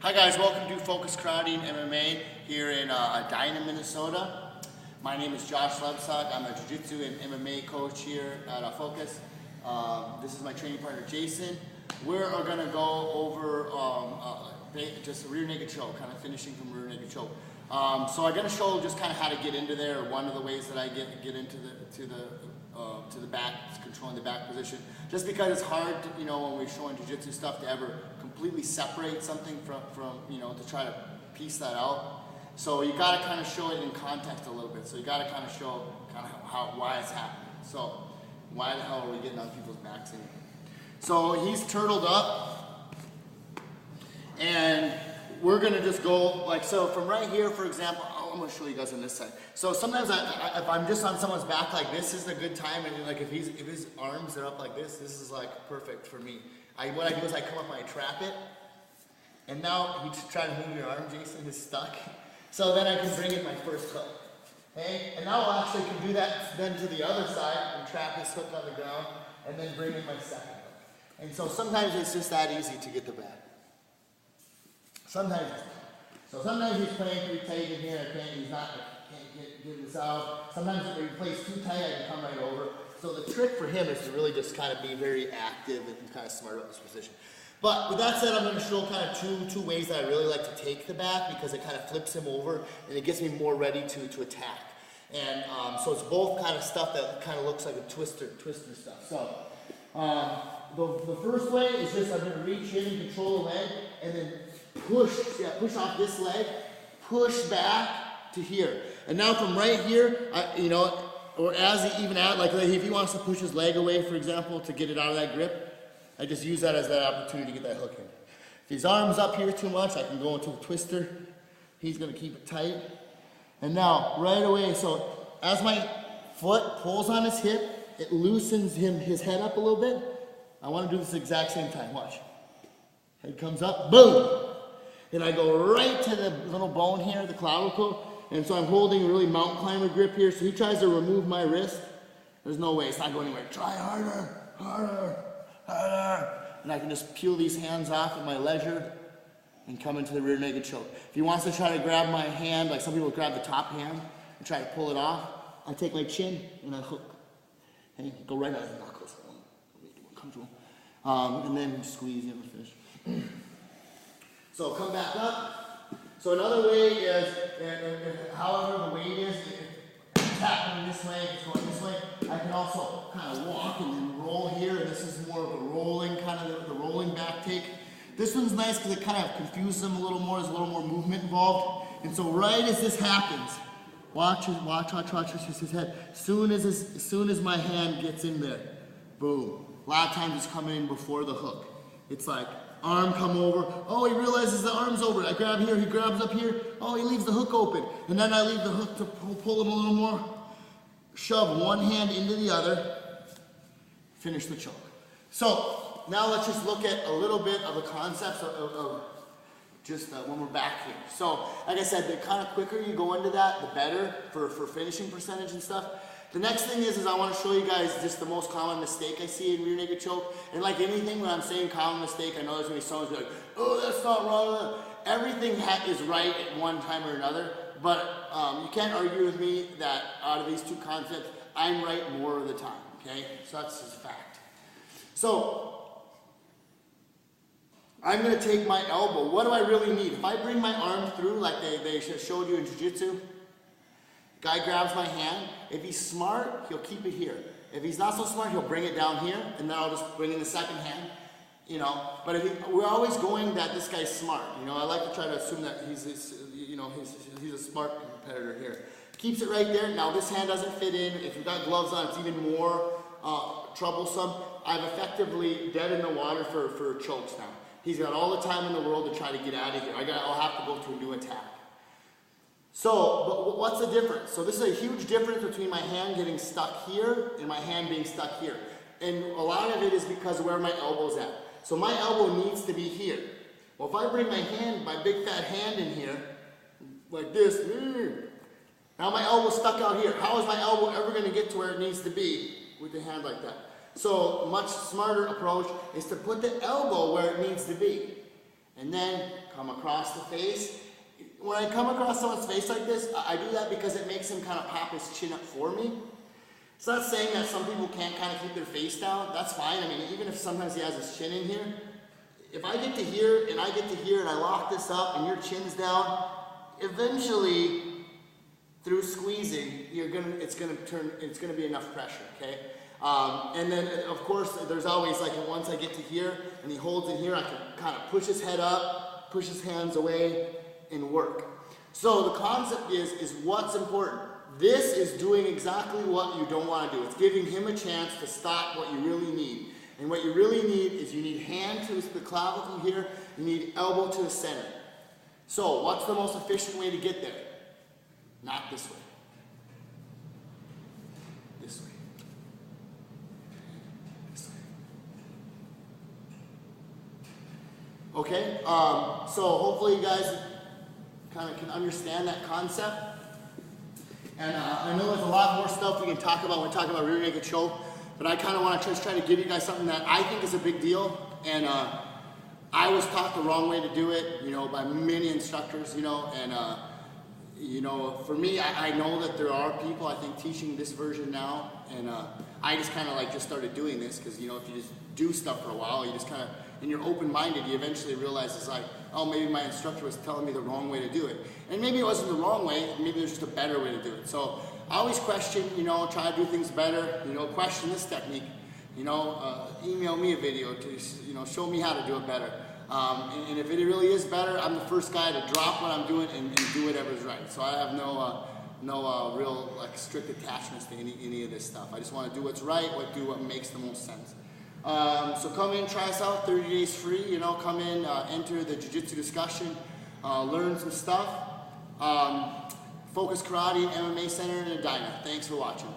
Hi guys, welcome to Focus Crowding MMA here in Edina, Minnesota. My name is Josh Lebsock. I'm a Jiu-Jitsu and MMA coach here at Focus. This is my training partner Jason. We're going to go over just a rear naked choke, kind of finishing from rear naked choke. So I'm going to show just kind of how to get into there. One of the ways that I get into the back, controlling the back position. Just because it's hard, when we're showing jiu-jitsu stuff to ever completely separate something from to try to piece that out. So you got to kind of show it in context a little bit. So you got to kind of show why it's happening. So why the hell are we getting on people's backs anyway? So he's turtled up, and we're gonna just go so from right here, for example. I'm gonna show you guys on this side. So sometimes if I'm just on someone's back like this is a good time, and if his arms are up like this is like perfect for me. What I do is I come up and I trap it, and now you just try to move your arm, Jason is stuck. So then I can bring in my first hook. Okay? And now I'll actually can do that then to the other side and trap his hook on the ground, and then bring in my second hook. And so sometimes it's just that easy to get the back. Sometimes it's not. So sometimes he's playing pretty tight in here, can't get this out. Sometimes if he plays too tight, I can come right over. So the trick for him is to really just kind of be very active and kind of smart about this position. But with that said, I'm going to show kind of two ways that I really like to take the back, because it kind of flips him over and it gets me more ready to attack. And so it's both kind of stuff that kind of looks like a twister stuff. So the first way is just I'm going to reach in and control the leg, and then push off this leg, push back to here. And now from right here, or as he even if he wants to push his leg away, for example, to get it out of that grip, I just use that as that opportunity to get that hook in. If his arm's up here too much, I can go into a twister. He's going to keep it tight. And now, right away, so as my foot pulls on his hip, it loosens his head up a little bit. I want to do this exact same time. Watch. Head comes up, boom! And I go right to the little bone here, the clavicle, and so I'm holding a really mountain climber grip here. So he tries to remove my wrist. There's no way, it's not going anywhere. Try harder, harder, harder. And I can just peel these hands off at my leisure and come into the rear naked choke. If he wants to try to grab my hand, like some people grab the top hand and try to pull it off, I take my chin and I hook. Okay, go right out of the knuckles. Comfortable. And then squeeze and finish. So come back up. So another way is, however the weight is, if it's happening this way, if it's going this way, I can also kind of walk and then roll here. And this is more of a rolling, kind of the rolling back take. This one's nice because it kind of confuses them a little more. There's a little more movement involved. And so right as this happens, watch his head. As soon as my hand gets in there, boom. A lot of times it's coming in before the hook. It's like arm come over. Oh, he realizes the arm's over. I grab here, he grabs up here. Oh, he leaves the hook open. And then I leave the hook to pull him a little more. Shove one hand into the other. Finish the choke. So now let's just look at a little bit of the concepts of just when we're back here. So like I said, the kind of quicker you go into that, the better for finishing percentage and stuff. The next thing is I want to show you guys just the most common mistake I see in rear naked choke. And like anything, when I'm saying common mistake, I know there's going to be someone who's like, oh, that's not wrong. Everything is right at one time or another. But you can't argue with me that out of these two concepts, I'm right more of the time. Okay? So that's just a fact. So I'm going to take my elbow. What do I really need? If I bring my arm through like they showed you in Jiu-Jitsu, guy grabs my hand. If he's smart, he'll keep it here. If he's not so smart, he'll bring it down here, and then I'll just bring in the second hand, But we're always going that this guy's smart, I like to try to assume that he's a smart competitor here. Keeps it right there. Now this hand doesn't fit in. If you've got gloves on, it's even more troublesome. I've effectively dead in the water for chokes now. He's got all the time in the world to try to get out of here. I'll have to go to a new attack. So, but what's the difference? So this is a huge difference between my hand getting stuck here and my hand being stuck here. And a lot of it is because of where my elbow's at. So my elbow needs to be here. Well, if I bring my big fat hand in here, like this, now my elbow's stuck out here. How is my elbow ever going to get to where it needs to be with the hand like that? So a much smarter approach is to put the elbow where it needs to be. and then come across the face. When I come across someone's face like this, I do that because it makes him kind of pop his chin up for me. It's not saying that some people can't kind of keep their face down. That's fine. I mean, even if sometimes he has his chin in here, if I get to here and I get to here and I lock this up and your chin's down, eventually through squeezing, it's gonna be enough pressure, okay? And then of course there's always like once I get to here and he holds in here, I can kind of push his head up, push his hands away, and work. So the concept is what's important. This is doing exactly what you don't want to do. It's giving him a chance to stop what you really need. And what you really need is you need hand to the clavicle here, you need elbow to the center. So what's the most efficient way to get there? Not this way. This way. This way. Okay, so hopefully you guys kind of can understand that concept. And I know there's a lot more stuff we can talk about when we talk about rear naked choke, but I kind of want to just try to give you guys something that I think is a big deal. And I was taught the wrong way to do it, you know, by many instructors, you know, and you know, for me, I know that there are people, I think, teaching this version now, and I just kind of like just started doing this because, you know, if you just do stuff for a while, you just kind of, and you're open-minded, you eventually realize it's like, oh, maybe my instructor was telling me the wrong way to do it. And maybe it wasn't the wrong way, maybe there's just a better way to do it. So I always question, you know, try to do things better, you know, question this technique, you know, email me a video to, you know, show me how to do it better. And if it really is better, I'm the first guy to drop what I'm doing and do whatever's right. So I have no real like strict attachments to any of this stuff. I just want to do what's right, do what makes the most sense. So come in, try us out, 30 days free, you know, come in, enter the Jiu-Jitsu discussion, learn some stuff. Focus Karate and MMA Center in Edina. Thanks for watching.